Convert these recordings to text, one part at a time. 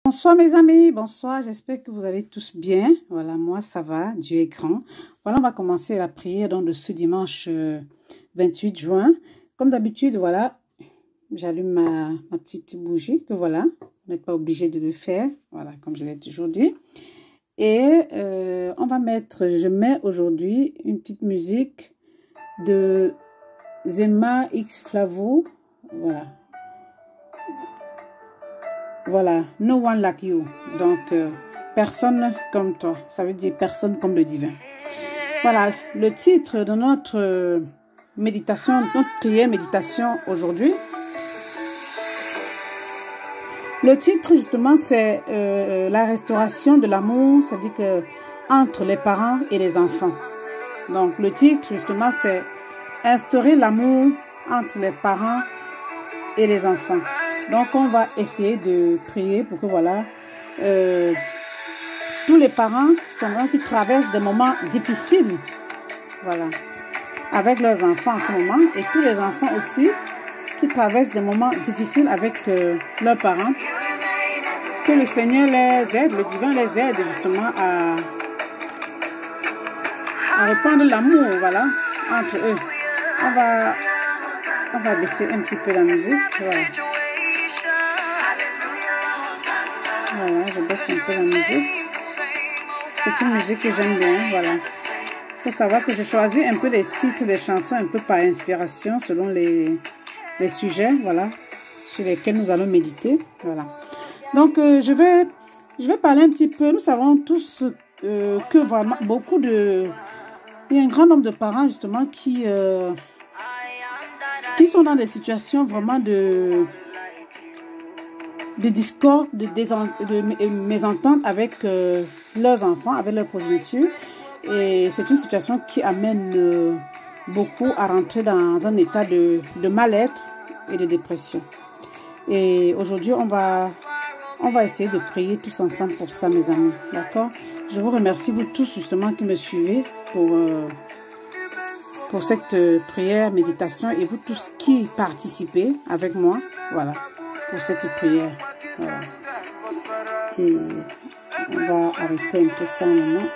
Bonsoir mes amis, bonsoir, j'espère que vous allez tous bien. Voilà, moi ça va, Dieu est grand. Voilà, on va commencer la prière donc, de ce dimanche 28 juin. Comme d'habitude, voilà, j'allume ma petite bougie, que voilà, vous n'êtes pas obligé de le faire, voilà, comme je l'ai toujours dit. Et je mets aujourd'hui une petite musique de Zema X Flavo, voilà. Voilà, no one like you. Donc, personne comme toi. Ça veut dire personne comme le divin. Voilà, le titre de notre méditation, notre prière méditation aujourd'hui. Le titre, justement, c'est la restauration de l'amour, c'est-à-dire que entre les parents et les enfants. Donc, le titre, justement, c'est instaurer l'amour entre les parents et les enfants. Donc, on va essayer de prier pour que, voilà, tous les parents qui traversent des moments difficiles, voilà, avec leurs enfants en ce moment, et tous les enfants aussi qui traversent des moments difficiles avec leurs parents, que le Seigneur les aide, le divin les aide justement à répandre l'amour, voilà, entre eux. On va baisser un petit peu la musique, voilà. Voilà, je baisse un peu la musique. C'est une musique que j'aime bien, voilà. Il faut savoir que je choisis un peu les titres des chansons, un peu par inspiration, selon les sujets, voilà, sur lesquels nous allons méditer, voilà. Donc, je vais parler un petit peu. Nous savons tous que vraiment il y a un grand nombre de parents, justement, qui sont dans des situations vraiment de discorde, de mésentente avec leurs enfants, avec leur progéniture. Et c'est une situation qui amène beaucoup à rentrer dans un état de mal-être et de dépression. Et aujourd'hui, on va essayer de prier tous ensemble pour ça, mes amis. D'accord? Je vous remercie, vous tous, justement, qui me suivez pour cette prière, méditation, et vous tous qui participez avec moi, voilà, pour cette prière. Voilà. Et on va arrêter un peu ça un moment.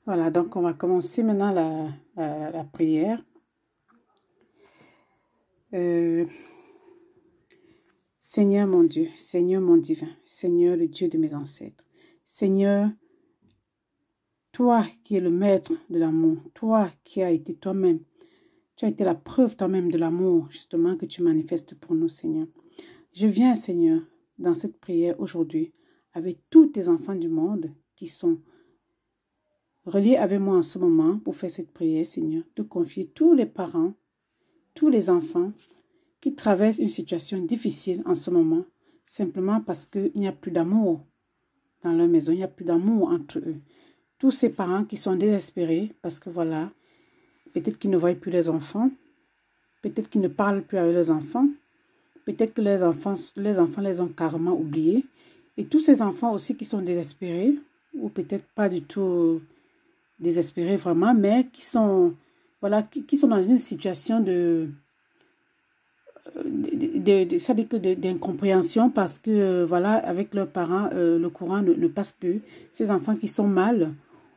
Voilà, donc on va commencer maintenant la prière. Seigneur mon Dieu, Seigneur mon divin, Seigneur le Dieu de mes ancêtres, Seigneur, toi qui es le maître de l'amour, toi qui as été toi-même, tu as été la preuve toi-même de l'amour justement que tu manifestes pour nous, Seigneur. Je viens, Seigneur, dans cette prière aujourd'hui avec tous tes enfants du monde qui sont reliés avec moi en ce moment pour faire cette prière, Seigneur, te confier tous les parents, tous les enfants qui traversent une situation difficile en ce moment, simplement parce qu'il n'y a plus d'amour dans leur maison, il n'y a plus d'amour entre eux. Tous ces parents qui sont désespérés parce que voilà, peut-être qu'ils ne voient plus leurs enfants, peut-être qu'ils ne parlent plus avec leurs enfants, peut-être que les enfants les ont carrément oubliés. Et tous ces enfants aussi qui sont désespérés, ou peut-être pas du tout désespérés vraiment, mais qui sont, voilà, qui sont dans une situation d'incompréhension parce que, voilà, avec leurs parents, le courant ne passe plus. Ces enfants qui sont mal,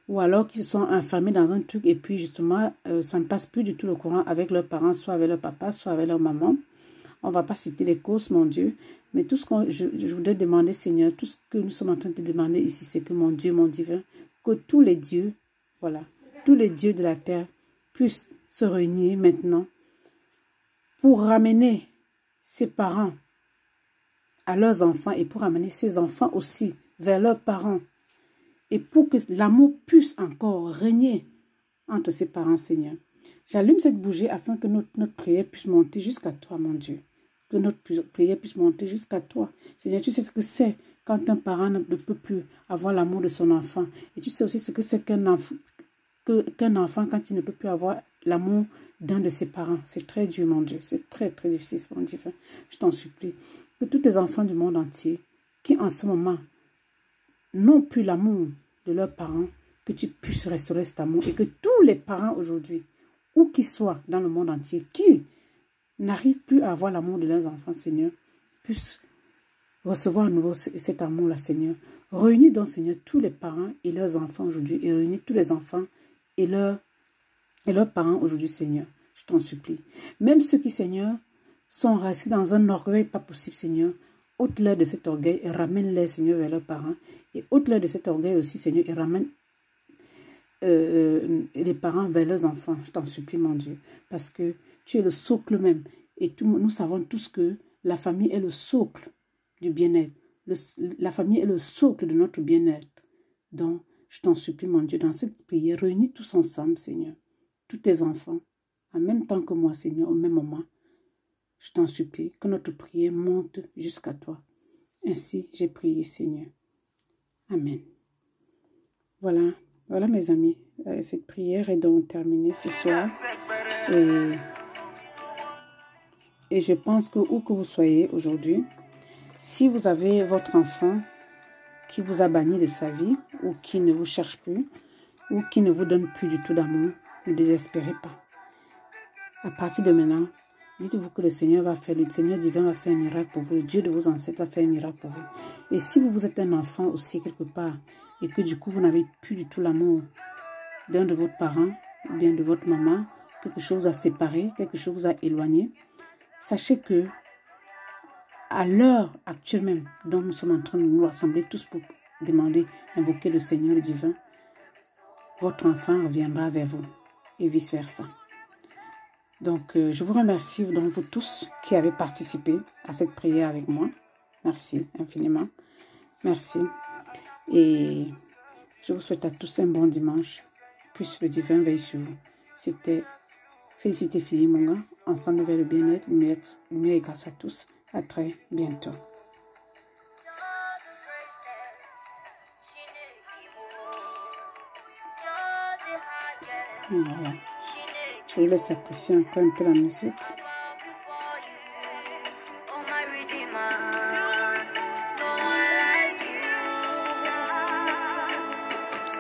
ou alors qui se sont enfermés dans un truc et puis justement, ça ne passe plus du tout le courant avec leurs parents, soit avec leur papa, soit avec leur maman. On ne va pas citer les causes, mon Dieu, mais tout ce que je voudrais demander, Seigneur, tout ce que nous sommes en train de demander ici, c'est que mon Dieu, mon divin, que tous les dieux, voilà, tous les dieux de la terre puissent se réunir maintenant pour ramener ses parents à leurs enfants et pour ramener ses enfants aussi vers leurs parents et pour que l'amour puisse encore régner entre ses parents, Seigneur. J'allume cette bougie afin que notre prière puisse monter jusqu'à toi, mon Dieu. Que notre prière puisse monter jusqu'à toi. Seigneur, tu sais ce que c'est quand un parent ne peut plus avoir l'amour de son enfant. Et tu sais aussi ce que c'est qu'un enfant, quand il ne peut plus avoir l'amour d'un de ses parents. C'est très dur, mon Dieu. C'est très, très difficile, mon Dieu. Je t'en supplie. Que tous tes enfants du monde entier, qui en ce moment n'ont plus l'amour de leurs parents, que tu puisses restaurer cet amour. Et que tous les parents aujourd'hui, où qu'ils soient dans le monde entier, qui n'arrivent plus à avoir l'amour de leurs enfants, Seigneur, puissent recevoir à nouveau cet amour-là, Seigneur. Réunis donc, Seigneur, tous les parents et leurs enfants aujourd'hui, et réunis tous les enfants et leurs parents aujourd'hui, Seigneur. Je t'en supplie. Même ceux qui, Seigneur, sont restés dans un orgueil pas possible, Seigneur, ôte-leur de cet orgueil et ramène-les, Seigneur, vers leurs parents. Et ôte-leur de cet orgueil aussi, Seigneur, et ramène les parents vers leurs enfants. Je t'en supplie, mon Dieu. Parce que tu es le socle même. Et nous savons tous que la famille est le socle du bien-être. La famille est le socle de notre bien-être. Donc, je t'en supplie, mon Dieu, dans cette prière, réunis tous ensemble, Seigneur, tous tes enfants, en même temps que moi, Seigneur, au même moment. Je t'en supplie, que notre prière monte jusqu'à toi. Ainsi, j'ai prié, Seigneur. Amen. Voilà mes amis, cette prière est donc terminée ce soir. Et je pense que où que vous soyez aujourd'hui, si vous avez votre enfant qui vous a banni de sa vie, ou qui ne vous cherche plus, ou qui ne vous donne plus du tout d'amour, ne désespérez pas. À partir de maintenant, dites-vous que le Seigneur divin va faire un miracle pour vous. Le Dieu de vos ancêtres va faire un miracle pour vous. Et si vous êtes un enfant aussi quelque part, et que du coup vous n'avez plus du tout l'amour d'un de vos parents, ou bien de votre maman, quelque chose vous a séparé, quelque chose vous a éloigné, sachez que à l'heure actuelle même, dont nous sommes en train de nous rassembler tous pour demander, invoquer le Seigneur le divin, votre enfant reviendra vers vous et vice versa. Donc, je vous remercie, donc vous tous qui avez participé à cette prière avec moi. Merci infiniment. Merci. Et je vous souhaite à tous un bon dimanche. Puisse le divin veille sur vous. C'était Félicité Philippe Monga, ensemble vers le bien-être, mieux et grâce à tous. À très bientôt. Voilà. Je vous laisse apprécier encore un peu la musique.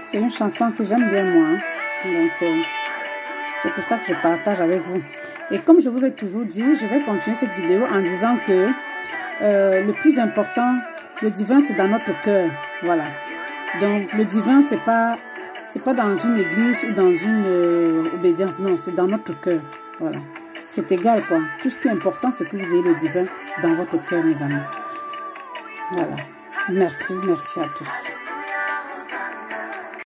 C'est une chanson que j'aime bien moi. Donc, c'est pour ça que je partage avec vous. Et comme je vous ai toujours dit, je vais continuer cette vidéo en disant que le plus important, le divin, c'est dans notre cœur. Voilà. Donc, le divin, c'est pas dans une église ou dans une obédience. Non, c'est dans notre cœur. Voilà. C'est égal, quoi. Tout ce qui est important, c'est que vous ayez le divin dans votre cœur, mes amis. Voilà. Merci à tous.